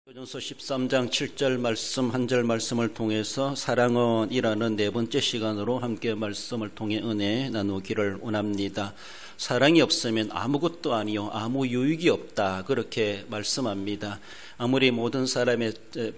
고린도전서 13장 7절 말씀 한 절 말씀을 통해서 사랑은이라는 네 번째 시간으로 함께 말씀을 통해 은혜 나누기를 원합니다. 사랑이 없으면 아무것도 아니요 아무 유익이 없다 그렇게 말씀합니다. 아무리 모든 사람의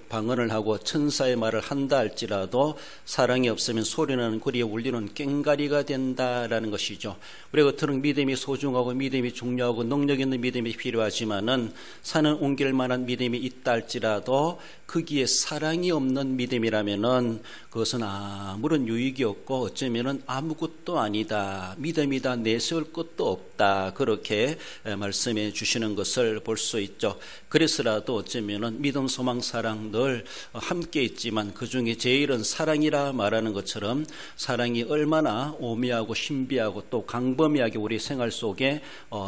방언을 하고 천사의 말을 한다 할지라도 사랑이 없으면 소리나는 구리에 울리는 꽹가리가 된다라는 것이죠. 우리가 그토록 믿음이 소중하고 믿음이 중요하고 능력 있는 믿음이 필요하지만은 산은 옮길 만한 믿음이 있다 할지라도 거기에 사랑이 없는 믿음이라면은 그것은 아무런 유익이 없고 어쩌면은 아무것도 아니다. 믿음이다 내세울 것도 없다. 그렇게 말씀해 주시는 것을 볼 수 있죠. 그래서라도 어쩌면은 믿음, 소망, 사랑 늘 함께 있지만 그 중에 제일은 사랑이라 말하는 것처럼 사랑이 얼마나 오묘하고 신비하고 또 강범위하게 우리 생활 속에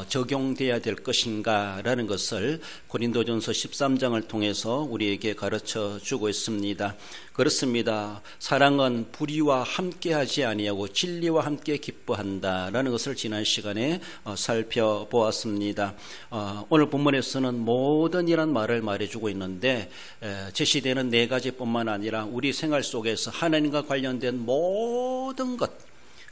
적용돼야 될 것인가라는 것을 고린도전서 13장을 통해서 우리에게 가르쳐 주고 있습니다. 그렇습니다. 사랑은 불의와 함께하지 아니하고 진리와 함께 기뻐한다라는 것을 지난 시간에 살펴보았습니다. 오늘 본문에서는 모든이란 말을 말해주고 있는데 제시되는 네 가지뿐만 아니라 우리 생활 속에서 하나님과 관련된 모든 것,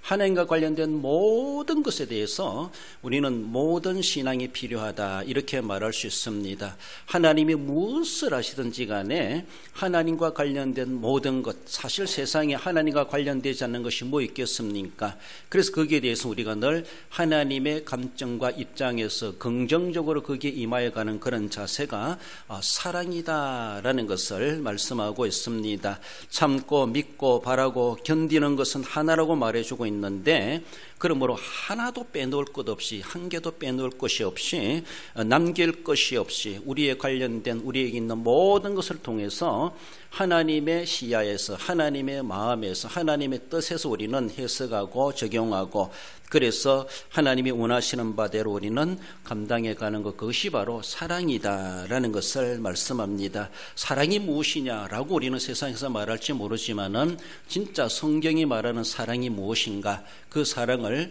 하나님과 관련된 모든 것에 대해서 우리는 모든 신앙이 필요하다 이렇게 말할 수 있습니다. 하나님이 무엇을 하시든지 간에 하나님과 관련된 모든 것, 사실 세상에 하나님과 관련되지 않는 것이 뭐 있겠습니까? 그래서 거기에 대해서 우리가 늘 하나님의 감정과 입장에서 긍정적으로 거기에 임하여가는 그런 자세가 사랑이다라는 것을 말씀하고 있습니다. 참고 믿고 바라고 견디는 것은 하나라고 말해주고 있는데 그러므로 하나도 빼놓을 것 없이 한 개도 빼놓을 것이 없이 남길 것이 없이 우리에 관련된 우리에게 있는 모든 것을 통해서 하나님의 시야에서 하나님의 마음에서 하나님의 뜻에서 우리는 해석하고 적용하고 그래서 하나님이 원하시는 바대로 우리는 감당해 가는 것, 그것이 바로 사랑이다라는 것을 말씀합니다. 사랑이 무엇이냐라고 우리는 세상에서 말할지 모르지만은 진짜 성경이 말하는 사랑이 무엇인가, 그 사랑을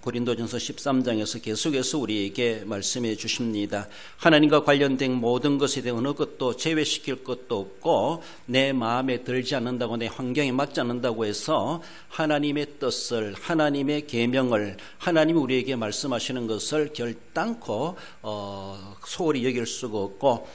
고린도전서 13장에서 계속해서 우리에게 말씀해 주십니다. 하나님과 관련된 모든 것에 대해 어느 것도 제외시킬 것도 없고 내 마음에 들지 않는다고 내 환경에 맞지 않는다고 해서 하나님의 뜻을 하나님의 계명을 하나님이 우리에게 말씀하시는 것을 결단코 소홀히 여길 수가 없고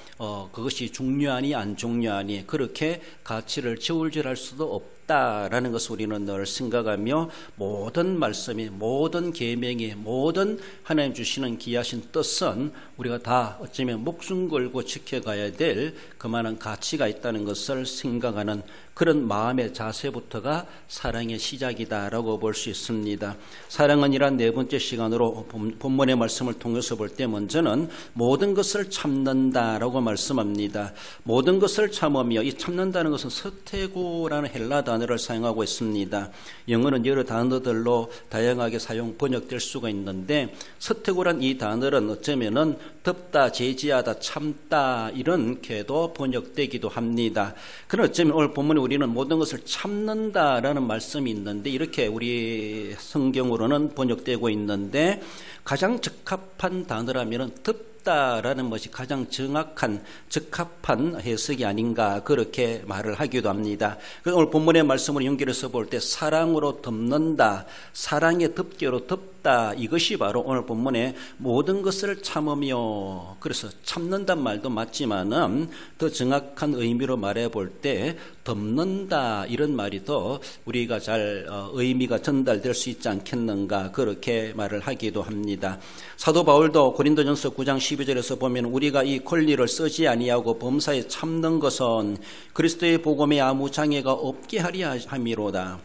그것이 중요하니 안 중요하니 그렇게 가치를 저울질할 수도 없다라는 것을 우리는 늘 생각하며 모든 말씀이 모든 계명이 모든 하나님 주시는 귀하신 뜻은 우리가 다 어쩌면 목숨 걸고 지켜가야 될 그만한 가치가 있다는 것을 생각하는 그런 마음의 자세부터가 사랑의 시작이다라고 볼 수 있습니다. 사랑은 이란 네 번째 시간으로 본문의 말씀을 통해서 볼 때 먼저는 모든 것을 참는다라고 말씀합니다. 모든 것을 참으며 이 참는다는 것은 서태고라는 헬라 단어를 사용하고 있습니다. 영어는 여러 단어들로 다양하게 번역될 수가 있는데 서태고란 이 단어는 어쩌면은 덮다, 제지하다, 참다 이렇게도 번역되기도 합니다. 그럼 어쩌면 오늘 본문에 우리는 모든 것을 참는다라는 말씀이 있는데 이렇게 우리 성경으로는 번역되고 있는데 가장 적합한 단어라면 덮다라는 것이 가장 정확한 적합한 해석이 아닌가 그렇게 말을 하기도 합니다. 그래서 오늘 본문의 말씀으로 연결해서 볼 때 사랑으로 덮는다, 사랑의 덮개로 덮다, 이것이 바로 오늘 본문의 모든 것을 참으며, 그래서 참는단 말도 맞지만은 더 정확한 의미로 말해 볼 때 덮는다 이런 말이 더 우리가 잘 의미가 전달될 수 있지 않겠는가 그렇게 말을 하기도 합니다. 사도 바울도 고린도전서 9장 12절에서 보면 우리가 이 권리를 쓰지 아니하고 범사에 참는 것은 그리스도의 복음에 아무 장애가 없게 하려 함이로다.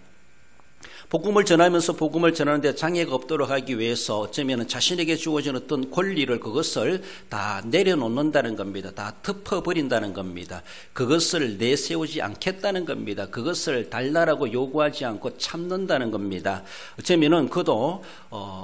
복음을 전하면서 복음을 전하는데 장애가 없도록 하기 위해서 어쩌면 자신에게 주어진 어떤 권리를 그것을 다 내려놓는다는 겁니다. 다 덮어버린다는 겁니다. 그것을 내세우지 않겠다는 겁니다. 그것을 달라라고 요구하지 않고 참는다는 겁니다. 어쩌면은 그도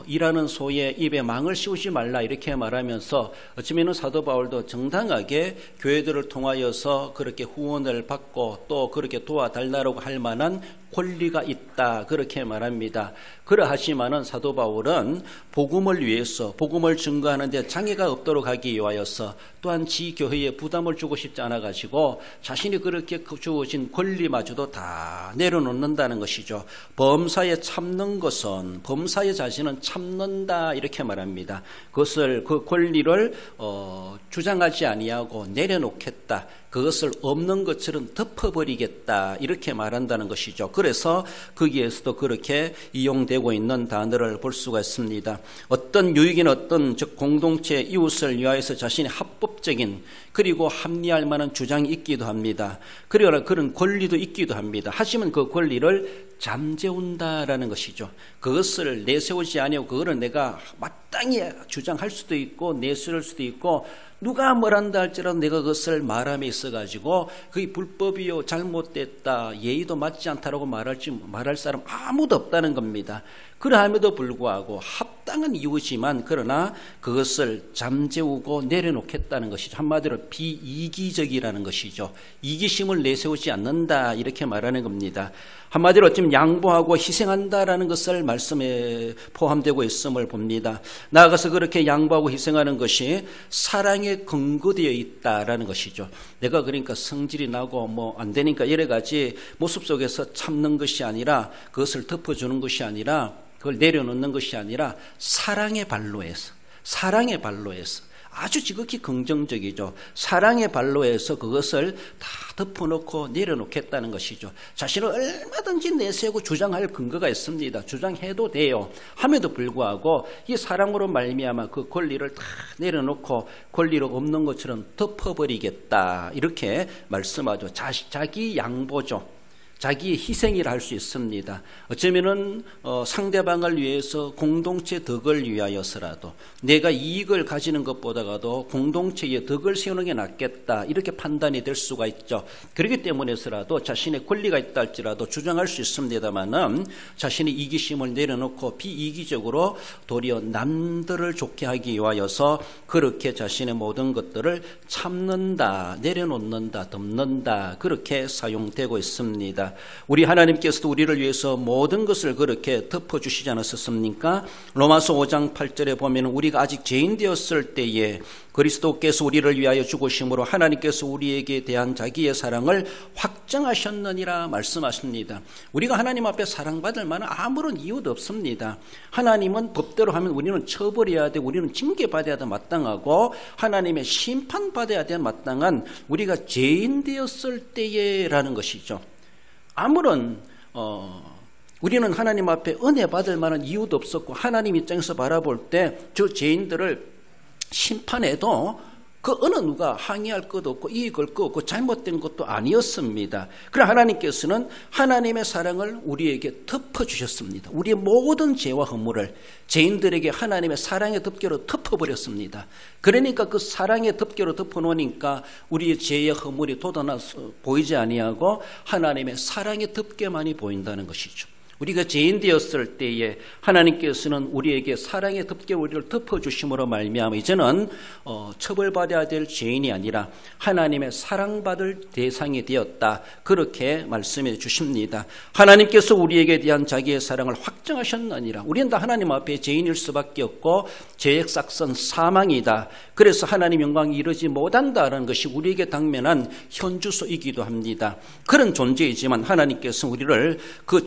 일하는 소에 입에 망을 씌우지 말라 이렇게 말하면서 어쩌면은 사도 바울도 정당하게 교회들을 통하여서 그렇게 후원을 받고 또 그렇게 도와달라고 할 만한 권리가 있다 그렇게 말합니다. 그러하지만은 사도 바울은 복음을 위해서 복음을 증거하는 데 장애가 없도록 하기 위하여서 또한 지 교회에 부담을 주고 싶지 않아 가지고 자신이 그렇게 주어진 권리마저도 다 내려놓는다는 것이죠. 범사에 참는 것은 범사에 자신은 참는다 이렇게 말합니다. 그것을 그 권리를 주장하지 아니하고 내려놓겠다. 그것을 없는 것처럼 덮어버리겠다 이렇게 말한다는 것이죠. 그래서 거기에서도 그렇게 이용되고 있는 단어를 볼 수가 있습니다. 어떤 유익인 어떤 즉 공동체 이웃을 위하여서 자신의 합법적인 그리고 합리할 만한 주장이 있기도 합니다. 그러나 그런 권리도 있기도 합니다. 하지만 그 권리를 잠재운다라는 것이죠. 그것을 내세우지 아니하고 그거를 내가 마땅히 주장할 수도 있고 내세울 수도 있고 누가 뭐란다 할지라도 내가 그것을 말함에 있어가지고 그게 불법이요 잘못됐다 예의도 맞지 않다라고 말할 사람 아무도 없다는 겁니다. 그러함에도 불구하고 합당한 이유지만 그러나 그것을 잠재우고 내려놓겠다는 것이죠. 한마디로 비이기적이라는 것이죠. 이기심을 내세우지 않는다 이렇게 말하는 겁니다. 한마디로 지금 양보하고 희생한다라는 것을 말씀에 포함되고 있음을 봅니다. 나아가서 그렇게 양보하고 희생하는 것이 사랑에 근거되어 있다라는 것이죠. 내가 그러니까 성질이 나고 뭐 안 되니까 여러 가지 모습 속에서 참는 것이 아니라 그것을 덮어주는 것이 아니라 그걸 내려놓는 것이 아니라 사랑의 발로에서 아주 지극히 긍정적이죠. 사랑의 발로에서 그것을 다 덮어놓고 내려놓겠다는 것이죠. 자신을 얼마든지 내세우고 주장할 근거가 있습니다. 주장해도 돼요. 함에도 불구하고 이 사랑으로 말미암아 그 권리를 다 내려놓고 권리가 없는 것처럼 덮어버리겠다 이렇게 말씀하죠. 자기 양보죠. 자기의 희생이라 할 수 있습니다. 어쩌면은 상대방을 위해서 공동체 덕을 위하여서라도 내가 이익을 가지는 것보다도 공동체의 덕을 세우는 게 낫겠다 이렇게 판단이 될 수가 있죠. 그렇기 때문에서라도 자신의 권리가 있다 할지라도 주장할 수 있습니다만은 자신의 이기심을 내려놓고 비이기적으로 도리어 남들을 좋게 하기 위하여서 그렇게 자신의 모든 것들을 참는다, 내려놓는다, 덮는다 그렇게 사용되고 있습니다. 우리 하나님께서도 우리를 위해서 모든 것을 그렇게 덮어주시지 않았었습니까? 로마서 5장 8절에 보면 우리가 아직 죄인 되었을 때에 그리스도께서 우리를 위하여 죽으심으로 하나님께서 우리에게 대한 자기의 사랑을 확정하셨느니라 말씀하십니다. 우리가 하나님 앞에 사랑받을 만한 아무런 이유도 없습니다. 하나님은 법대로 하면 우리는 처벌해야 돼, 우리는 징계받아야 돼 마땅하고 하나님의 심판받아야 돼 마땅한 우리가 죄인 되었을 때에라는 것이죠. 아무런 우리는 하나님 앞에 은혜 받을 만한 이유도 없었고 하나님 입장에서 바라볼 때 저 죄인들을 심판해도 그 어느 누가 항의할 것도 없고 이익을 거 없고 잘못된 것도 아니었습니다. 그러나 하나님께서는 하나님의 사랑을 우리에게 덮어주셨습니다. 우리의 모든 죄와 허물을 죄인들에게 하나님의 사랑의 덮개로 덮어버렸습니다. 그러니까 그 사랑의 덮개로 덮어놓으니까 우리의 죄의 허물이 돋아나서 보이지 아니하고 하나님의 사랑의 덮개만이 보인다는 것이죠. 우리가 죄인 되었을 때에 하나님께서는 우리에게 사랑의 덮개 우리를 덮어주심으로 말미암아 이제는 처벌받아야 될 죄인이 아니라 하나님의 사랑받을 대상이 되었다 그렇게 말씀해 주십니다. 하나님께서 우리에게 대한 자기의 사랑을 확정하셨느니라. 우리는 다 하나님 앞에 죄인일 수밖에 없고 죄의 싹선 사망이다. 그래서 하나님 영광이 이르지 못한다라는 것이 우리에게 당면한 현주소이기도 합니다. 그런 존재이지만 하나님께서 우리를 그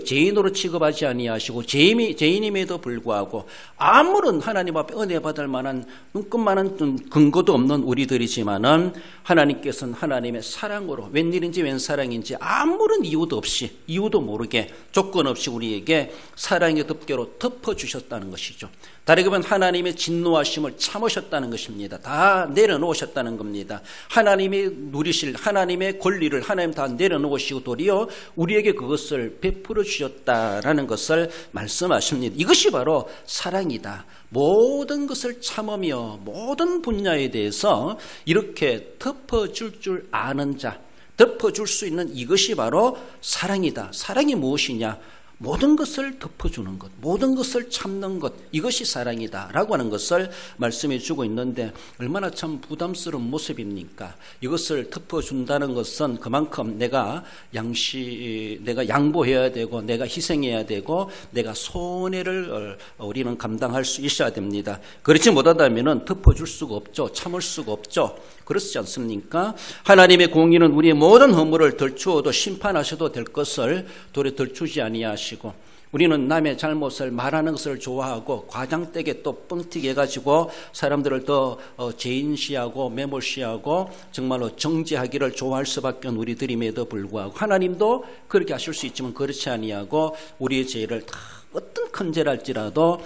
죄인으로 취급하지 아니하시고 죄인임에도 불구하고 아무런 하나님 앞에 은혜 받을 만한 눈끝만한 근거도 없는 우리들이지만은 하나님께서는 하나님의 사랑으로 웬일인지 웬 사랑인지 아무런 이유도 없이 이유도 모르게 조건 없이 우리에게 사랑의 덮개로 덮어주셨다는 것이죠. 다르게 보면 하나님의 진노하심을 참으셨다는 것입니다. 다 내려놓으셨다는 겁니다. 하나님이 누리실 하나님의 권리를 하나님 다 내려놓으시고 도리어 우리에게 그것을 베풀어 주셨다라는 것을 말씀하십니다. 이것이 바로 사랑이다. 모든 것을 참으며 모든 분야에 대해서 이렇게 덮어줄 줄 아는 자, 덮어줄 수 있는 이것이 바로 사랑이다. 사랑이 무엇이냐? 모든 것을 덮어주는 것, 모든 것을 참는 것, 이것이 사랑이다라고 하는 것을 말씀해 주고 있는데 얼마나 참 부담스러운 모습입니까? 이것을 덮어준다는 것은 그만큼 내가 양보해야 되고 내가 희생해야 되고 내가 손해를 우리는 감당할 수 있어야 됩니다. 그렇지 못하다면 덮어줄 수가 없죠. 참을 수가 없죠. 그렇지 않습니까? 하나님의 공의는 우리의 모든 허물을 덜추어도 심판하셔도 될 것을 도리어 덜추지 아니하시고 우리는 남의 잘못을 말하는 것을 좋아하고 과장되게 또 뻥튀기 해가지고 사람들을 더 제인시하고 매몰시하고 정말로 정죄하기를 좋아할 수밖에 없는 우리들임에도 불구하고 하나님도 그렇게 하실 수 있지만 그렇지 아니하고 우리의 죄를 다 어떤 큰 죄랄지라도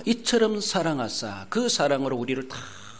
이처럼 사랑하사 그 사랑으로 우리를 다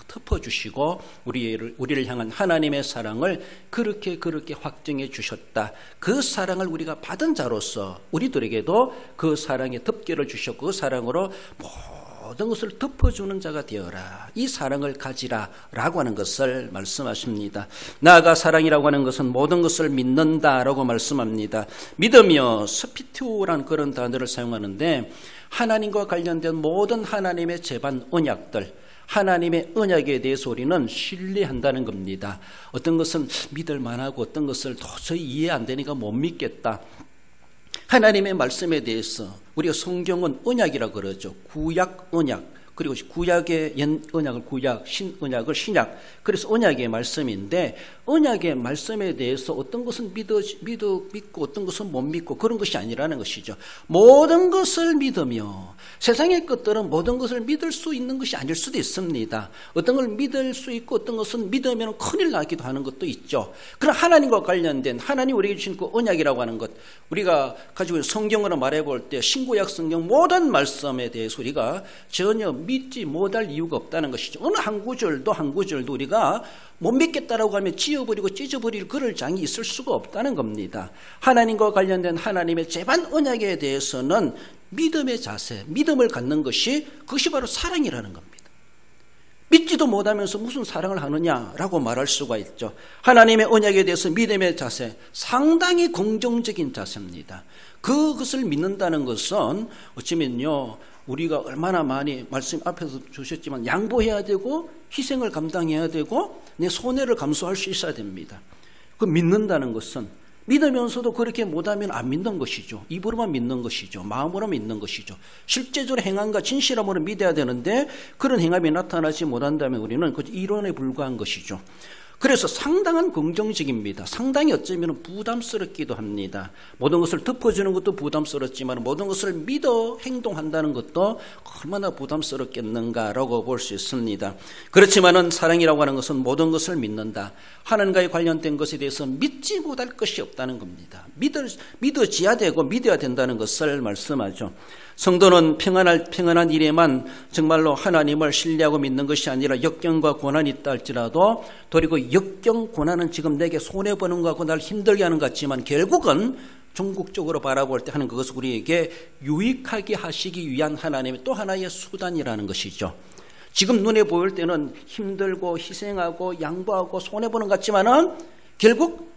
덮어주시고 우리를 향한 하나님의 사랑을 그렇게 확정해 주셨다. 그 사랑을 우리가 받은 자로서 우리들에게도 그 사랑의 덮개를 주셨고 그 사랑으로 모든 것을 덮어주는 자가 되어라. 이 사랑을 가지라 라고 하는 것을 말씀하십니다. 나아가 사랑이라고 하는 것은 모든 것을 믿는다라고 말씀합니다. 믿으며 스피투라는 그런 단어를 사용하는데 하나님과 관련된 모든 하나님의 제반 언약들 하나님의 언약에 대해서 우리는 신뢰한다는 겁니다. 어떤 것은 믿을 만하고 어떤 것을 도저히 이해 안 되니까 못 믿겠다. 하나님의 말씀에 대해서 우리가 성경은 언약이라고 그러죠. 구약 언약. 그리고 구약의 옛 언약을 구약, 신 언약을 신약. 그래서 언약의 말씀인데 언약의 말씀에 대해서 어떤 것은 믿고 어떤 것은 못 믿고 그런 것이 아니라는 것이죠. 모든 것을 믿으며 세상의 것들은 모든 것을 믿을 수 있는 것이 아닐 수도 있습니다. 어떤 걸 믿을 수 있고 어떤 것은 믿으면 큰일 나기도 하는 것도 있죠. 그럼 하나님과 관련된 하나님 우리에게 주신 그 언약이라고 하는 것 우리가 가지고 있는 성경으로 말해볼 때 신구약 성경 모든 말씀에 대해서 우리가 전혀 믿지 못할 이유가 없다는 것이죠. 어느 한 구절도 우리가 못 믿겠다라고 하면 지어버리고 찢어버릴 그럴 장이 있을 수가 없다는 겁니다. 하나님과 관련된 하나님의 제반 언약에 대해서는 믿음의 자세, 믿음을 갖는 것이 그것이 바로 사랑이라는 겁니다. 믿지도 못하면서 무슨 사랑을 하느냐라고 말할 수가 있죠. 하나님의 언약에 대해서 믿음의 자세, 상당히 긍정적인 자세입니다. 그것을 믿는다는 것은 어쩌면요 우리가 얼마나 많이 말씀 앞에서 주셨지만 양보해야 되고 희생을 감당해야 되고 내 손해를 감수할 수 있어야 됩니다. 그 믿는다는 것은 믿으면서도 그렇게 못하면 안 믿는 것이죠. 입으로만 믿는 것이죠. 마음으로 믿는 것이죠. 실제적으로 행함과 진실함으로 믿어야 되는데 그런 행함이 나타나지 못한다면 우리는 그 이론에 불과한 것이죠. 그래서 상당한 긍정적입니다. 상당히 어쩌면 부담스럽기도 합니다. 모든 것을 덮어주는 것도 부담스럽지만 모든 것을 믿어 행동한다는 것도 얼마나 부담스럽겠는가라고 볼 수 있습니다. 그렇지만은 사랑이라고 하는 것은 모든 것을 믿는다. 하나님과의 관련된 것에 대해서 믿지 못할 것이 없다는 겁니다. 믿어져야 되고 믿어야 된다는 것을 말씀하죠. 성도는 평안한 일에만 정말로 하나님을 신뢰하고 믿는 것이 아니라 역경과 고난이 있다 할지라도 그리고 역경, 고난은 지금 내게 손해보는 것 같고 날 힘들게 하는 것 같지만 결국은 종국적으로 바라볼 때 하는 그것을 우리에게 유익하게 하시기 위한 하나님의 또 하나의 수단이라는 것이죠. 지금 눈에 보일 때는 힘들고 희생하고 양보하고 손해보는 것 같지만은 결국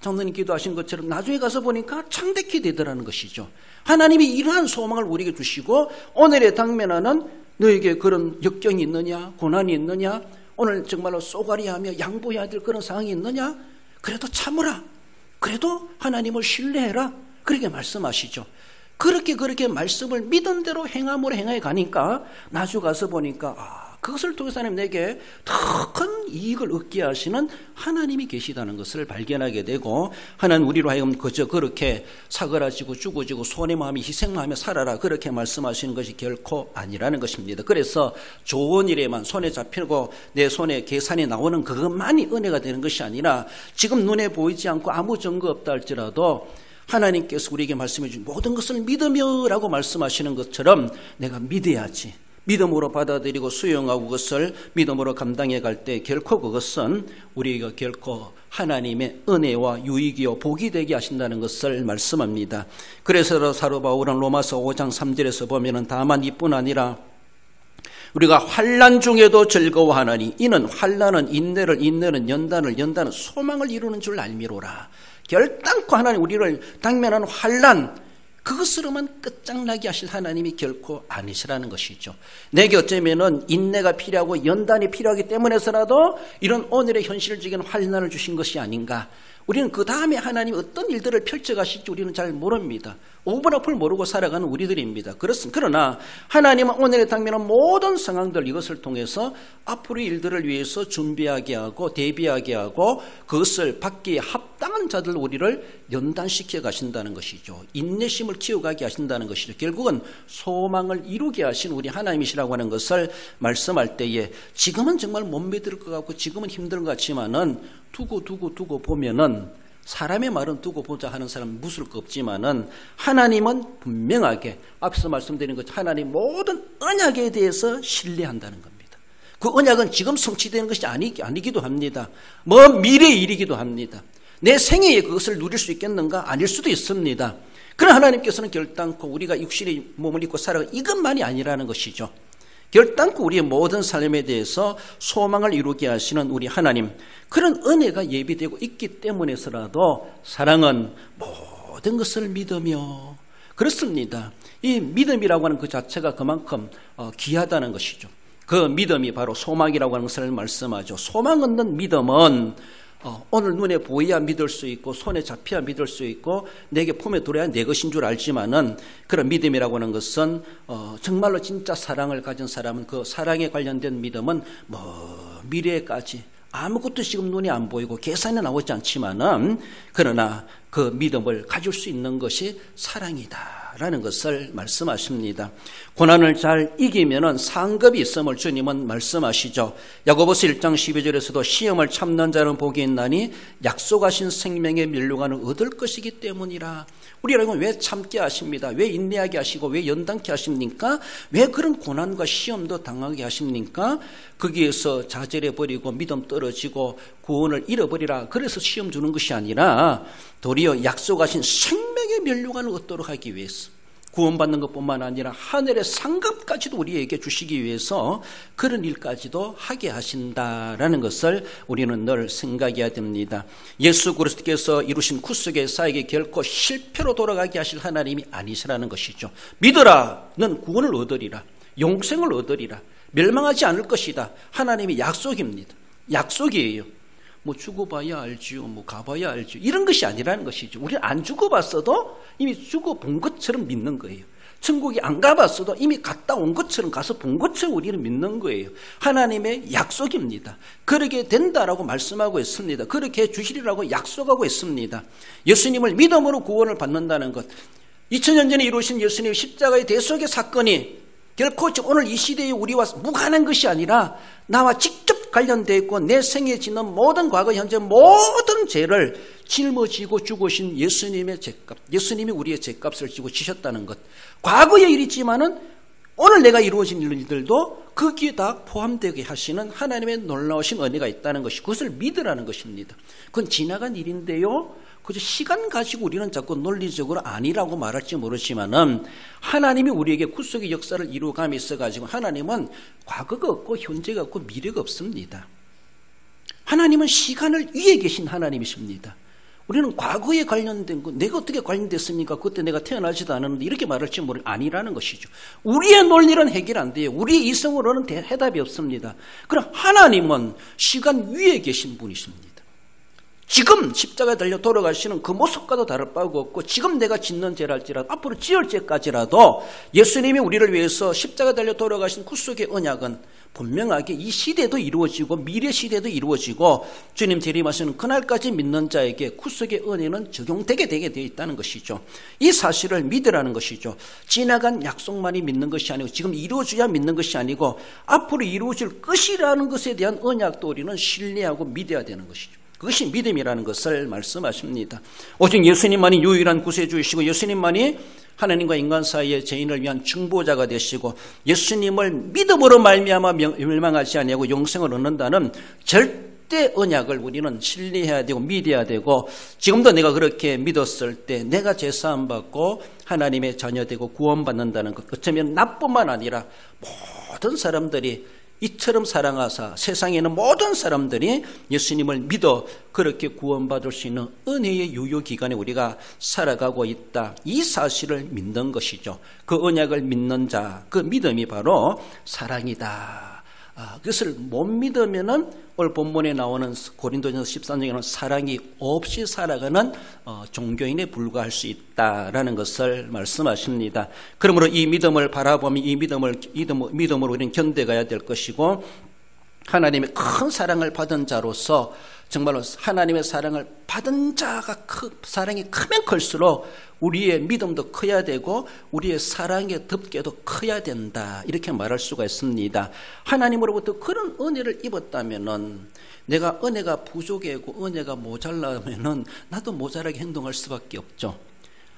장로님 기도하신 것처럼 나중에 가서 보니까 창백히 되더라는 것이죠. 하나님이 이러한 소망을 우리에게 주시고 오늘에 당면하는 너에게 그런 역경이 있느냐 고난이 있느냐 오늘 정말로 쏘가리하며 양보해야 될 그런 상황이 있느냐 그래도 참으라 그래도 하나님을 신뢰해라 그렇게 말씀하시죠. 그렇게 말씀을 믿은 대로 행함으로 행해 가니까 나중에 가서 보니까 그것을 통해서 하나님 내게 더 큰 이익을 얻게 하시는 하나님이 계시다는 것을 발견하게 되고 하나님 우리로 하여금 그저 그렇게 사그라지고 죽어지고 손해마음이 희생마음에 살아라 그렇게 말씀하시는 것이 결코 아니라는 것입니다. 그래서 좋은 일에만 손에 잡히고 내 손에 계산이 나오는 그것만이 은혜가 되는 것이 아니라 지금 눈에 보이지 않고 아무 증거 없다 할지라도 하나님께서 우리에게 말씀해 주신 모든 것을 믿으며 라고 말씀하시는 것처럼 내가 믿어야지 믿음으로 받아들이고 수용하고 그것을 믿음으로 감당해 갈 때 결코 그것은 우리가 결코 하나님의 은혜와 유익이요 복이 되게 하신다는 것을 말씀합니다. 그래서 사도 바울은 로마서 5장 3절에서 보면은 다만 이뿐 아니라 우리가 환난 중에도 즐거워하나니 이는 환난은 인내를 인내는 연단을 연단은 소망을 이루는 줄 알미로라. 결단코 하나님 우리를 당면한 환난 그것으로만 끝장나게 하실 하나님이 결코 아니시라는 것이죠. 내게 어쩌면은 인내가 필요하고 연단이 필요하기 때문에서라도 이런 오늘의 현실적인 환난을 주신 것이 아닌가. 우리는 그 다음에 하나님이 어떤 일들을 펼쳐가실지 우리는 잘 모릅니다. 5분 앞을 모르고 살아가는 우리들입니다. 그러나 하나님은 오늘에 당면한 모든 상황들, 이것을 통해서 앞으로의 일들을 위해서 준비하게 하고 대비하게 하고 그것을 받기에 합당한 자들 우리를 연단시켜 가신다는 것이죠. 인내심을 키워가게 하신다는 것이죠. 결국은 소망을 이루게 하신 우리 하나님이시라고 하는 것을 말씀할 때에 지금은 정말 못 믿을 것 같고 지금은 힘든 것 같지만은 두고 보면은 사람의 말은 두고 보자 하는 사람은 무술 거 없지만은 하나님은 분명하게 앞서 말씀드린 것 하나님 모든 언약에 대해서 신뢰한다는 겁니다. 그 언약은 지금 성취되는 것이 아니기도 합니다. 미래의 일이기도 합니다. 내 생애에 그것을 누릴 수 있겠는가? 아닐 수도 있습니다. 그러나 하나님께서는 결단코 우리가 육신의 몸을 입고 살아가 이것만이 아니라는 것이죠. 결단코 우리의 모든 삶에 대해서 소망을 이루게 하시는 우리 하나님, 그런 은혜가 예비되고 있기 때문에서라도 사랑은 모든 것을 믿으며, 그렇습니다. 이 믿음이라고 하는 그 자체가 그만큼 귀하다는 것이죠. 그 믿음이 바로 소망이라고 하는 것을 말씀하죠. 소망 없는 믿음은 오늘 눈에 보여야 믿을 수 있고 손에 잡혀야 믿을 수 있고 내게 품에 들어야 내 것인 줄 알지만은 그런 믿음이라고 하는 것은 정말로 진짜 사랑을 가진 사람은 그 사랑에 관련된 믿음은 미래까지 아무것도 지금 눈에 안 보이고 계산이 나오지 않지만은 그러나 그 믿음을 가질 수 있는 것이 사랑이다라는 것을 말씀하십니다. 고난을 잘 이기면은 상급이 있음을 주님은 말씀하시죠. 야고보서 1장 12절에서도 시험을 참는 자는 복이 있나니 약속하신 생명의 면류관을 얻을 것이기 때문이라. 우리 여러분 왜 참게 하십니다. 왜 인내하게 하시고 왜 연단케 하십니까? 왜 그런 고난과 시험도 당하게 하십니까? 거기에서 좌절해버리고 믿음 떨어지고 구원을 잃어버리라 그래서 시험 주는 것이 아니라 도리어 약속하신 생명의 면류관을 얻도록 하기 위해서, 구원받는 것뿐만 아니라 하늘의 상급까지도 우리에게 주시기 위해서 그런 일까지도 하게 하신다라는 것을 우리는 늘 생각해야 됩니다. 예수 그리스도께서 이루신 구속의 사역이 결코 실패로 돌아가게 하실 하나님이 아니시라는 것이죠. 믿으라, 넌 구원을 얻으리라, 영생을 얻으리라, 멸망하지 않을 것이다. 하나님의 약속입니다. 약속이에요. 죽어봐야 알지요, 가봐야 알지요, 이런 것이 아니라는 것이죠. 우리는 안 죽어봤어도 이미 죽어본 것처럼 믿는 거예요. 천국에 안 가봤어도 이미 갔다 온 것처럼 가서 본 것처럼 우리는 믿는 거예요. 하나님의 약속입니다. 그렇게 된다라고 말씀하고 있습니다. 그렇게 해주시리라고 약속하고 있습니다. 예수님을 믿음으로 구원을 받는다는 것, 2000년 전에 이루신 예수님의 십자가의 대속의 사건이 결코 오늘 이 시대에 우리와 무관한 것이 아니라 나와 직접 관련되어 있고 내 생에 짓는 모든 과거 현재 모든 죄를 짊어지고 죽으신 예수님의 죄값, 예수님이 우리의 죄값을 지고 지셨다는 것, 과거의 일이지만은 오늘 내가 이루어진 일들도 거기에 다 포함되게 하시는 하나님의 놀라우신 은혜가 있다는 것이, 그것을 믿으라는 것입니다. 그건 지나간 일인데요, 그저 시간 가지고 우리는 자꾸 논리적으로 아니라고 말할지 모르지만은 하나님이 우리에게 구속의 역사를 이루어감에 있어가지고 하나님은 과거가 없고 현재가 없고 미래가 없습니다. 하나님은 시간을 위에 계신 하나님이십니다. 우리는 과거에 관련된 거, 내가 어떻게 관련됐습니까? 그때 내가 태어나지도 않았는데 이렇게 말할지 아니라는 것이죠. 우리의 논리는 해결 안 돼요. 우리의 이성으로는 해답이 없습니다. 그럼 하나님은 시간 위에 계신 분이십니다. 지금 십자가에 달려 돌아가시는 그 모습과도 다를 바가 없고, 지금 내가 짓는 죄랄지라도 앞으로 지을 죄까지라도 예수님이 우리를 위해서 십자가에 달려 돌아가신 구속의 언약은 분명하게 이 시대도 이루어지고 미래 시대도 이루어지고 주님 재림하시는 그날까지 믿는 자에게 구속의 은혜는 적용되게 되어 있다는 것이죠. 이 사실을 믿으라는 것이죠. 지나간 약속만이 믿는 것이 아니고 지금 이루어져야 믿는 것이 아니고 앞으로 이루어질 것이라는 것에 대한 언약도 우리는 신뢰하고 믿어야 되는 것이죠. 그것이 믿음이라는 것을 말씀하십니다. 오직 예수님만이 유일한 구세주이시고 예수님만이 하나님과 인간 사이의 죄인을 위한 중보자가 되시고 예수님을 믿음으로 말미암아 멸망하지 아니하고 영생을 얻는다는 절대 언약을 우리는 신뢰해야 되고 믿어야 되고, 지금도 내가 그렇게 믿었을 때 내가 죄사함 받고 하나님의 자녀되고 구원받는다는 것, 어쩌면 나뿐만 아니라 모든 사람들이 이처럼 사랑하사 세상에 있는 모든 사람들이 예수님을 믿어 그렇게 구원받을 수 있는 은혜의 유효기간에 우리가 살아가고 있다. 이 사실을 믿는 것이죠. 그 언약을 믿는 자, 그 믿음이 바로 사랑이다. 그것을 못 믿으면은 오늘 본문에 나오는 고린도전서 13장에는 사랑이 없이 살아가는 종교인에 불과할 수 있다라는 것을 말씀하십니다. 그러므로 이 믿음을 바라보면 이 믿음으로 우리는 견뎌가야 될 것이고, 하나님의 큰 사랑을 받은 자로서 정말로 하나님의 사랑을 받은 자가 사랑이 크면 클수록 우리의 믿음도 커야 되고 우리의 사랑의 덮개도 커야 된다, 이렇게 말할 수가 있습니다. 하나님으로부터 그런 은혜를 입었다면은, 내가 은혜가 부족하고 은혜가 모자라면은 나도 모자라게 행동할 수밖에 없죠.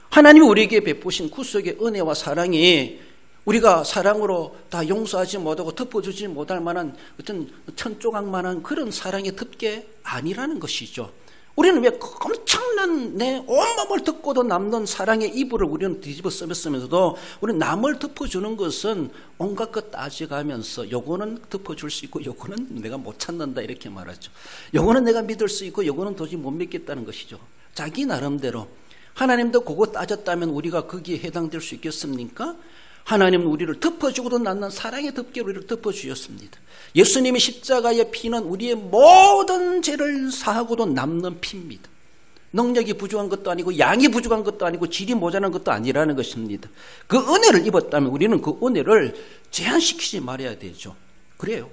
하나님이 우리에게 베푸신 구속의 은혜와 사랑이 우리가 사랑으로 다 용서하지 못하고 덮어주지 못할 만한 어떤 천조각만한 그런 사랑의 덮개 아니라는 것이죠. 우리는 왜 엄청난 내 온몸을 덮고도 남는 사랑의 이불을 우리는 뒤집어 쓰면서도 우리는 남을 덮어주는 것은 온갖 것 따져가면서 요거는 덮어줄 수 있고 요거는 내가 못 찾는다, 이렇게 말하죠. 요거는 내가 믿을 수 있고 요거는 도저히 못 믿겠다는 것이죠. 자기 나름대로. 하나님도 그거 따졌다면 우리가 거기에 해당될 수 있겠습니까? 하나님은 우리를 덮어주고도 남는 사랑의 덮개로 우리를 덮어주셨습니다. 예수님의 십자가의 피는 우리의 모든 죄를 사하고도 남는 피입니다. 능력이 부족한 것도 아니고 양이 부족한 것도 아니고 질이 모자란 것도 아니라는 것입니다. 그 은혜를 입었다면 우리는 그 은혜를 제한시키지 말아야 되죠. 그래요.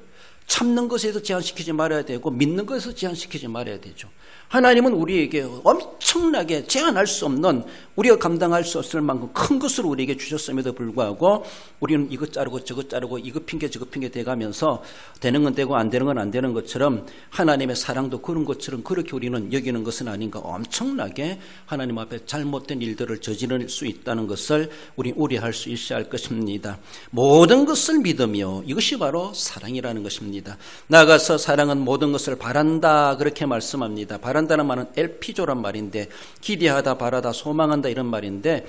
참는 것에서 제한시키지 말아야 되고 믿는 것에서 제한시키지 말아야 되죠. 하나님은 우리에게 엄청나게 제한할 수 없는, 우리가 감당할 수 없을 만큼 큰 것을 우리에게 주셨음에도 불구하고 우리는 이것 자르고 저것 자르고 이것 핑계 저것 핑계 대가면서 되는 건 되고 안 되는 건 안 되는 것처럼 하나님의 사랑도 그런 것처럼 그렇게 우리는 여기는 것은 아닌가, 엄청나게 하나님 앞에 잘못된 일들을 저지를 수 있다는 것을 우리 우려할 수 있어야 할 것입니다. 모든 것을 믿으며, 이것이 바로 사랑이라는 것입니다. 나아가서 사랑은 모든 것을 바란다, 그렇게 말씀합니다. 바란다는 말은 엘피조란 말인데, 기대하다, 바라다, 소망한다, 이런 말인데,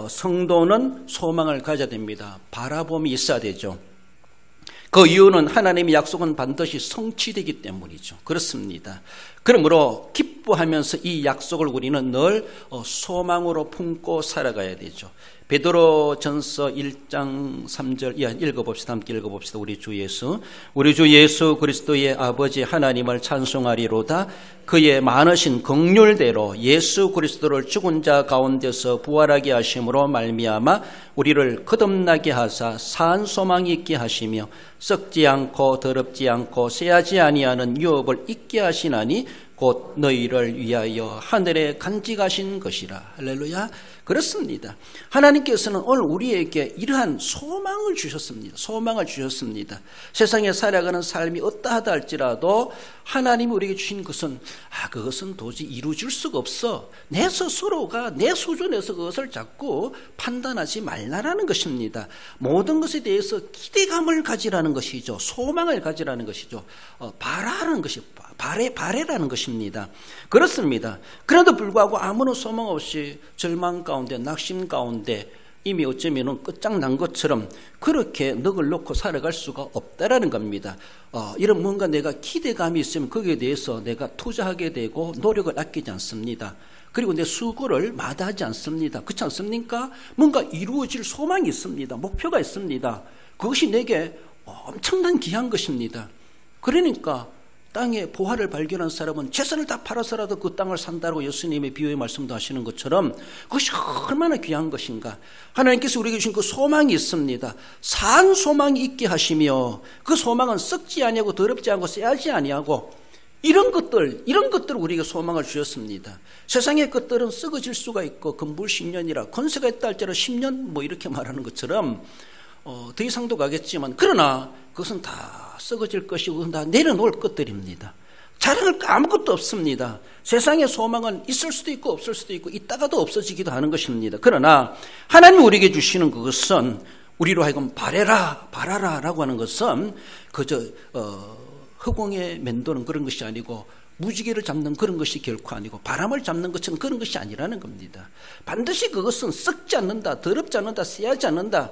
성도는 소망을 가져야 됩니다. 바라봄이 있어야 되죠. 그 이유는 하나님의 약속은 반드시 성취되기 때문이죠. 그렇습니다. 그러므로 기뻐하면서 이 약속을 우리는 늘 소망으로 품고 살아가야 되죠. 베드로전서 1장 3절 읽어봅시다. 함께 읽어봅시다. 우리 주 예수 그리스도의 아버지 하나님을 찬송하리로다. 그의 많으신 긍휼대로 예수 그리스도를 죽은 자 가운데서 부활하게 하심으로 말미암아 우리를 거듭나게 하사 산 소망이 있게 하시며 썩지 않고 더럽지 않고 쇠하지 아니하는 유업을 있게 하시나니 곧 너희를 위하여 하늘에 간직하신 것이라. 할렐루야. 그렇습니다. 하나님께서는 오늘 우리에게 이러한 소망을 주셨습니다. 소망을 주셨습니다. 세상에 살아가는 삶이 어떠하다 할지라도 하나님이 우리에게 주신 것은 그것은 도저히 이루어질 수가 없어. 내 스스로가 내 수준에서 그것을 자꾸 판단하지 말라라는 것입니다. 모든 것에 대해서 기대감을 가지라는 것이죠. 소망을 가지라는 것이죠. 바라는 것이 바래라는 것입니다. 그렇습니다. 그래도 불구하고 아무런 소망 없이 절망 가운데, 낙심 가운데 이미 어쩌면 끝장난 것처럼 그렇게 넋을 놓고 살아갈 수가 없다라는 겁니다. 이런 뭔가 내가 기대감이 있으면 거기에 대해서 내가 투자하게 되고 노력을 아끼지 않습니다. 그리고 내 수고를 마다하지 않습니다. 그렇지 않습니까? 뭔가 이루어질 소망이 있습니다. 목표가 있습니다. 그것이 내게 엄청난 귀한 것입니다. 그러니까 땅에 보화를 발견한 사람은 재산을 다 팔아서라도 그 땅을 산다고 예수님의 비유의 말씀도 하시는 것처럼 그것이 얼마나 귀한 것인가. 하나님께서 우리에게 주신 그 소망이 있습니다. 산 소망이 있게 하시며 그 소망은 썩지 아니하고 더럽지 않고 쎄하지 아니하고 이런 것들 우리에게 소망을 주셨습니다. 세상의 것들은 썩어질 수가 있고 금불 10년이라 권세가 있다 할지라도 10년 뭐 이렇게 말하는 것처럼 더 이상도 가겠지만, 그러나 그것은 다 썩어질 것이고 다 내려놓을 것들입니다. 자랑할 거 아무것도 없습니다. 세상의 소망은 있을 수도 있고 없을 수도 있고 있다가도 없어지기도 하는 것입니다. 그러나 하나님이 우리에게 주시는 그것은 우리로 하여금 바라라 라고 하는 것은 그저 허공에 맴도는 그런 것이 아니고 무지개를 잡는 그런 것이 결코 아니고 바람을 잡는 것처럼 그런 것이 아니라는 겁니다. 반드시 그것은 썩지 않는다, 더럽지 않는다, 쎄하지 않는다.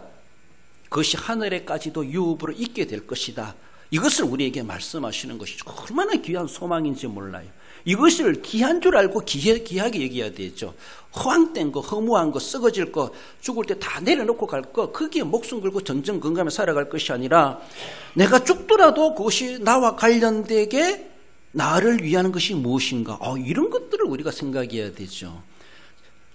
그것이 하늘에까지도 유업으로 있게 될 것이다. 이것을 우리에게 말씀하시는 것이죠. 얼마나 귀한 소망인지 몰라요. 이것을 귀한 줄 알고 귀하게 얘기해야 되죠. 허황된 거, 허무한 거, 썩어질 거, 죽을 때 다 내려놓고 갈 거, 거기에 목숨 걸고 전전긍긍하며 살아갈 것이 아니라 내가 죽더라도 그것이 나와 관련되게 나를 위하는 것이 무엇인가, 이런 것들을 우리가 생각해야 되죠.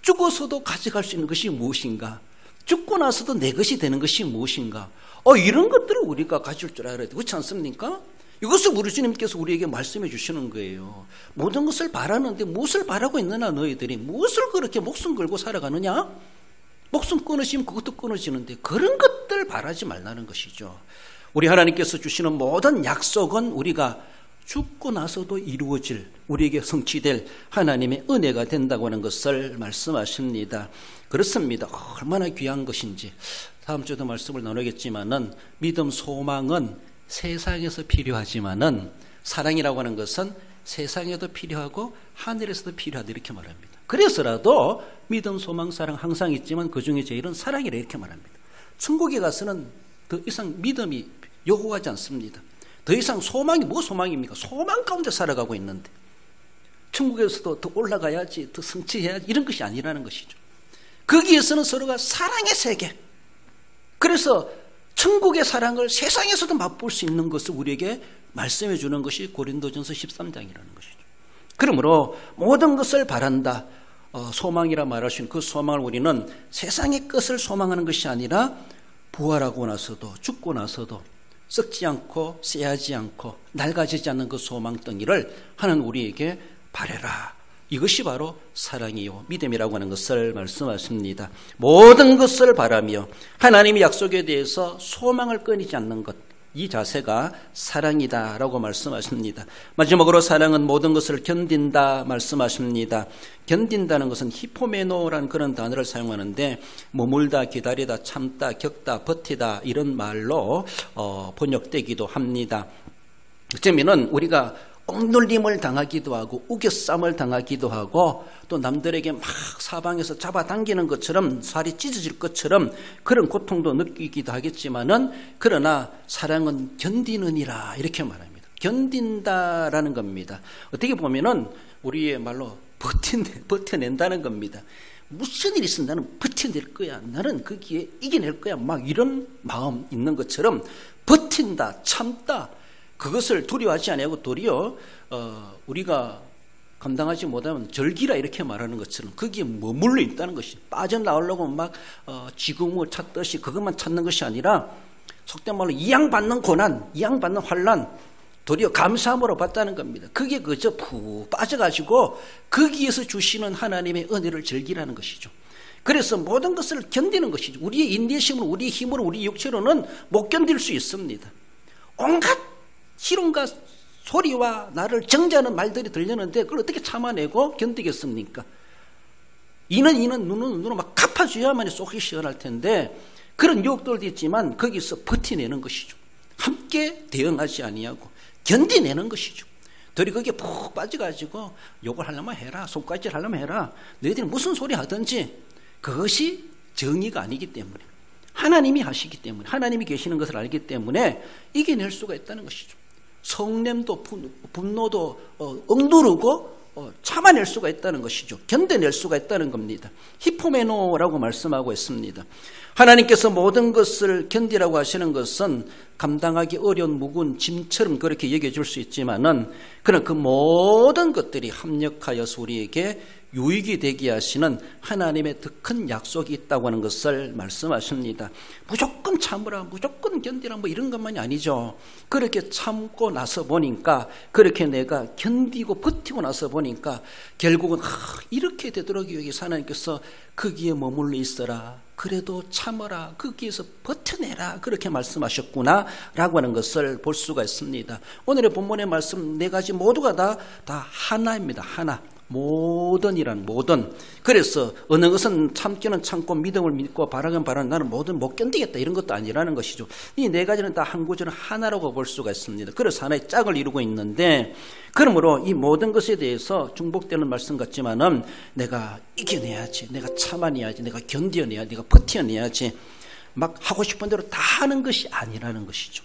죽어서도 가져갈 수 있는 것이 무엇인가, 죽고 나서도 내 것이 되는 것이 무엇인가, 이런 것들을 우리가 가질 줄 알아야 돼. 그렇지 않습니까? 이것을 우리 주님께서 우리에게 말씀해 주시는 거예요. 모든 것을 바라는데 무엇을 바라고 있느냐, 너희들이 무엇을 그렇게 목숨 걸고 살아가느냐? 목숨 끊어지면 그것도 끊어지는데 그런 것들 바라지 말라는 것이죠. 우리 하나님께서 주시는 모든 약속은 우리가 죽고 나서도 이루어질, 우리에게 성취될 하나님의 은혜가 된다고 하는 것을 말씀하십니다. 그렇습니다. 얼마나 귀한 것인지 다음 주에도 말씀을 나누겠지만은 믿음, 소망은 세상에서 필요하지만은 사랑이라고 하는 것은 세상에도 필요하고 하늘에서도 필요하다, 이렇게 말합니다. 그래서라도 믿음, 소망, 사랑 항상 있지만 그 중에 제일은 사랑이라 이렇게 말합니다. 천국에 가서는 더 이상 믿음이 요구하지 않습니다. 더 이상 소망이 뭐 소망입니까? 소망 가운데 살아가고 있는데 천국에서도 더 올라가야지, 더 성취해야지, 이런 것이 아니라는 것이죠. 거기에서는 서로가 사랑의 세계, 그래서 천국의 사랑을 세상에서도 맛볼 수 있는 것을 우리에게 말씀해 주는 것이 고린도전서 13장이라는 것이죠. 그러므로 모든 것을 바란다, 소망이라 말할 수 있는 그 소망을 우리는 세상의 것을 소망하는 것이 아니라 부활하고 나서도, 죽고 나서도 썩지 않고 쎄하지 않고 낡아지지 않는 그 소망덩이를 하나님 우리에게 바래라. 이것이 바로 사랑이요 믿음이라고 하는 것을 말씀하십니다. 모든 것을 바라며 하나님의 약속에 대해서 소망을 끊이지 않는 것, 이 자세가 사랑이다라고 말씀하십니다. 마지막으로 사랑은 모든 것을 견딘다 말씀하십니다. 견딘다는 것은 히포메노라는 그런 단어를 사용하는데 머물다, 기다리다, 참다, 겪다, 버티다, 이런 말로 번역되기도 합니다. 어쩌면은 우리가 옥놀림을 당하기도 하고 우겨쌈을 당하기도 하고 또 남들에게 막 사방에서 잡아당기는 것처럼 살이 찢어질 것처럼 그런 고통도 느끼기도 하겠지만은, 그러나 사랑은 견디느니라 이렇게 말합니다. 견딘다라는 겁니다. 어떻게 보면은 우리의 말로 버텨낸다는 겁니다. 무슨 일이 있으면 나는 버텨낼 거야, 나는 거기에 이겨낼 거야, 막 이런 마음 있는 것처럼 버틴다, 참다, 그것을 두려워하지 아니하고 도리어 우리가 감당하지 못하면 절기라 이렇게 말하는 것처럼 거기에 머물러 있다는 것이, 빠져나오려고 막 지금을 찾듯이 그것만 찾는 것이 아니라 속된 말로 이양받는 고난, 이양받는 환난 도리어 감사함으로 받다는 겁니다. 그게 그저 푹 빠져가지고 거기에서 주시는 하나님의 은혜를 즐기라는 것이죠. 그래서 모든 것을 견디는 것이죠. 우리의 인내심으로, 우리의 힘으로, 우리 육체로는 못 견딜 수 있습니다. 온갖 희롱과 소리와 나를 정죄하는 말들이 들렸는데 그걸 어떻게 참아내고 견디겠습니까? 이는 눈은 막 갚아줘야만이 속이 시원할 텐데 그런 유혹들도 있지만 거기서 버티내는 것이죠. 함께 대응하지 아니하고 견디내는 것이죠. 들이 거기에 푹 빠져가지고 욕을 하려면 해라, 손가락질 하려면 해라, 너희들이 무슨 소리 하든지 그것이 정의가 아니기 때문에, 하나님이 하시기 때문에, 하나님이 계시는 것을 알기 때문에 이겨낼 수가 있다는 것이죠. 성냄도 분노도 억누르고 참아낼 수가 있다는 것이죠. 견뎌낼 수가 있다는 겁니다. 히포메노라고 말씀하고 있습니다. 하나님께서 모든 것을 견디라고 하시는 것은 감당하기 어려운 무거운 짐처럼 그렇게 여겨질 수 있지만은, 그러나 그 모든 것들이 합력하여서 우리에게 유익이 되게 하시는 하나님의 더 큰 약속이 있다고 하는 것을 말씀하십니다. 무조건 참으라, 무조건 견디라, 뭐 이런 것만이 아니죠. 그렇게 참고 나서 보니까, 그렇게 내가 견디고 버티고 나서 보니까 결국은 이렇게 되도록 여기서 하나님께서 거기에 머물러 있어라, 그래도 참어라, 거기에서 버텨내라, 그렇게 말씀하셨구나 라고 하는 것을 볼 수가 있습니다. 오늘의 본문의 말씀 네 가지 모두가 다 하나입니다. 하나. 모든이란 모든. 그래서 어느 것은 참기는 참고 믿음을 믿고 바라긴 바라는, 나는 모든 못 견디겠다 이런 것도 아니라는 것이죠. 이 네 가지는 다 한 구절은 하나라고 볼 수가 있습니다. 그래서 하나의 짝을 이루고 있는데, 그러므로 이 모든 것에 대해서 중복되는 말씀 같지만은 내가 이겨내야지, 내가 참아내야지, 내가 견뎌내야지, 내가 버텨내야지, 막 하고 싶은 대로 다 하는 것이 아니라는 것이죠.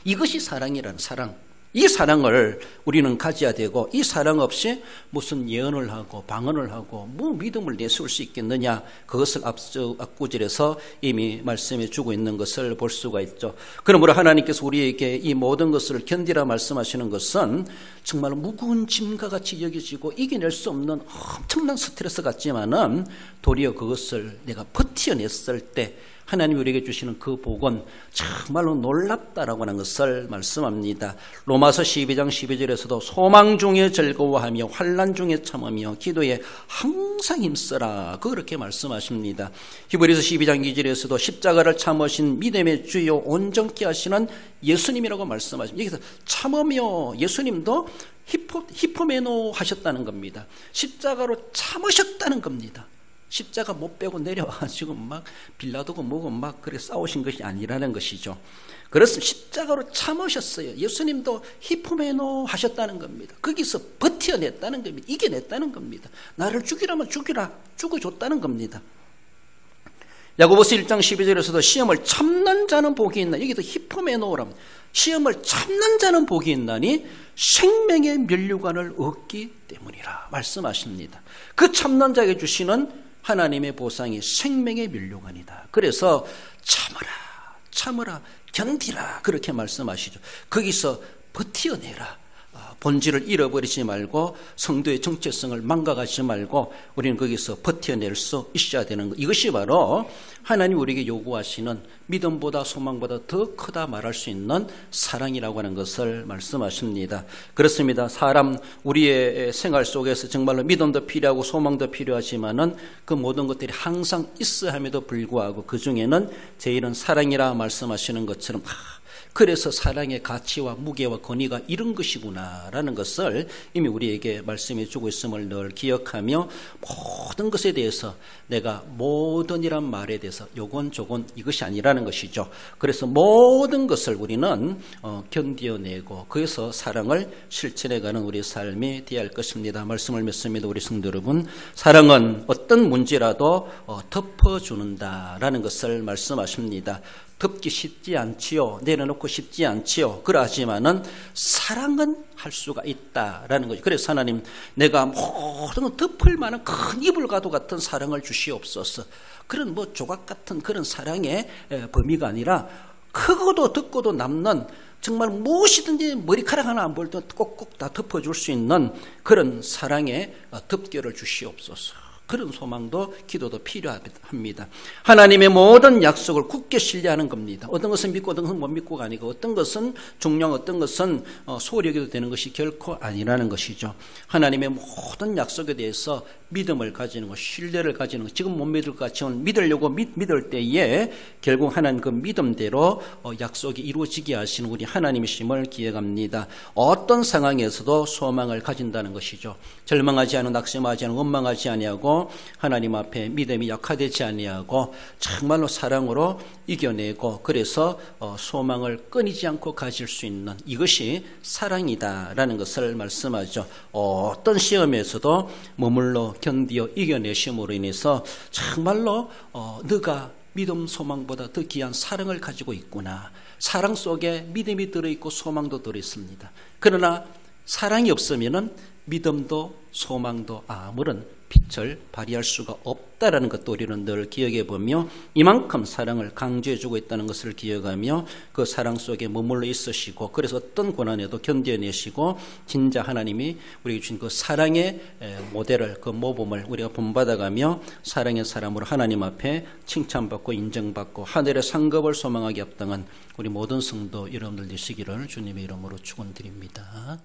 이것이 사랑이라는 사랑. 이 사랑을 우리는 가져야 되고, 이 사랑 없이 무슨 예언을 하고 방언을 하고 뭐 믿음을 내세울 수 있겠느냐, 그것을 앞구절에서 이미 말씀해 주고 있는 것을 볼 수가 있죠. 그러므로 하나님께서 우리에게 이 모든 것을 견디라 말씀하시는 것은 정말 무거운 짐과 같이 여겨지고 이겨낼 수 없는 엄청난 스트레스 같지만은, 도리어 그것을 내가 버텨냈을 때 하나님이 우리에게 주시는 그 복은 정말로 놀랍다라고 하는 것을 말씀합니다. 로마서 12장 12절에서도 소망 중에 즐거워하며 환난 중에 참으며 기도에 항상 힘쓰라, 그렇게 말씀하십니다. 히브리서 12장 2절에서도 십자가를 참으신 믿음의 주요 온전케 하시는 예수님이라고 말씀하십니다. 여기서 참으며, 예수님도 히포메노 하셨다는 겁니다. 십자가로 참으셨다는 겁니다. 십자가 못 빼고 내려와가지고 막 빌라도고 뭐고 막 그래 싸우신 것이 아니라는 것이죠. 그래서 십자가로 참으셨어요. 예수님도 히포메노 하셨다는 겁니다. 거기서 버텨냈다는 겁니다. 이겨냈다는 겁니다. 나를 죽이라면 죽이라, 죽어줬다는 겁니다. 야고보서 1장 12절에서도 시험을 참는 자는 복이 있나, 여기도 히포메노라면 시험을 참는 자는 복이 있나니 생명의 면류관을 얻기 때문이라 말씀하십니다. 그 참는 자에게 주시는 하나님의 보상이 생명의 면류관이다. 그래서 참으라, 견디라, 그렇게 말씀하시죠. 거기서 버텨내라. 본질을 잃어버리지 말고 성도의 정체성을 망가가지 말고 우리는 거기서 버텨낼 수 있어야 되는 것. 이것이 바로 하나님 우리에게 요구하시는 믿음보다 소망보다 더 크다 말할 수 있는 사랑이라고 하는 것을 말씀하십니다. 그렇습니다. 사람 우리의 생활 속에서 정말로 믿음도 필요하고 소망도 필요하지만은 그 모든 것들이 항상 있어야 함에도 불구하고 그 중에는 제일은 사랑이라 말씀하시는 것처럼 그래서 사랑의 가치와 무게와 권위가 이런 것이구나라는 것을 이미 우리에게 말씀해 주고 있음을 늘 기억하며, 모든 것에 대해서 내가 모든이란 말에 대해서 요건 저건 이것이 아니라는 것이죠. 그래서 모든 것을 우리는 견뎌내고 그래서 사랑을 실천해가는 우리 삶이 되어야 할 것입니다. 말씀을 맺습니다. 우리 성도 여러분, 사랑은 어떤 문제라도 덮어주는다라는 것을 말씀하십니다. 덮기 쉽지 않지요. 내려놓고 쉽지 않지요. 그러하지만은 사랑은 할 수가 있다라는 거죠. 그래서 하나님, 내가 모든 덮을 만한 큰 이불과도 같은 사랑을 주시옵소서. 그런 뭐 조각 같은 그런 사랑의 범위가 아니라 크고도 덮고도 남는 정말 무엇이든지 머리카락 하나 안 보일 때 꼭꼭 다 덮어줄 수 있는 그런 사랑의 덮개를 주시옵소서. 그런 소망도 기도도 필요합니다. 하나님의 모든 약속을 굳게 신뢰하는 겁니다. 어떤 것은 믿고 어떤 것은 못 믿고가 아니고, 어떤 것은 중요하고 어떤 것은 소홀히 여겨도 되는 것이 결코 아니라는 것이죠. 하나님의 모든 약속에 대해서 믿음을 가지는 것, 신뢰를 가지는 것, 지금 못 믿을 것 같지만 믿으려고 믿을 때에 결국 하나님 그 믿음대로 약속이 이루어지게 하시는 우리 하나님이심을 기억합니다. 어떤 상황에서도 소망을 가진다는 것이죠. 절망하지 않고 낙심하지 않고 원망하지 아니하고 하나님 앞에 믿음이 약화되지 아니하고 정말로 사랑으로 이겨내고, 그래서 소망을 끊이지 않고 가질 수 있는 이것이 사랑이다라는 것을 말씀하죠. 어떤 시험에서도 머물러 견디어 이겨내심으로 인해서 정말로 너가 믿음 소망보다 더 귀한 사랑을 가지고 있구나. 사랑 속에 믿음이 들어있고 소망도 들어있습니다. 그러나 사랑이 없으면은 믿음도 소망도 아무런 빛을 발휘할 수가 없다라는 것도 우리는 늘 기억해 보며, 이만큼 사랑을 강조해주고 있다는 것을 기억하며 그 사랑 속에 머물러 있으시고, 그래서 어떤 고난에도 견뎌내시고 진짜 하나님이 우리에게 주신 그 사랑의 모델을, 그 모범을 우리가 본받아가며 사랑의 사람으로 하나님 앞에 칭찬받고 인정받고 하늘의 상급을 소망하게 합당한 우리 모든 성도 여러분들 되시기를 주님의 이름으로 축원드립니다.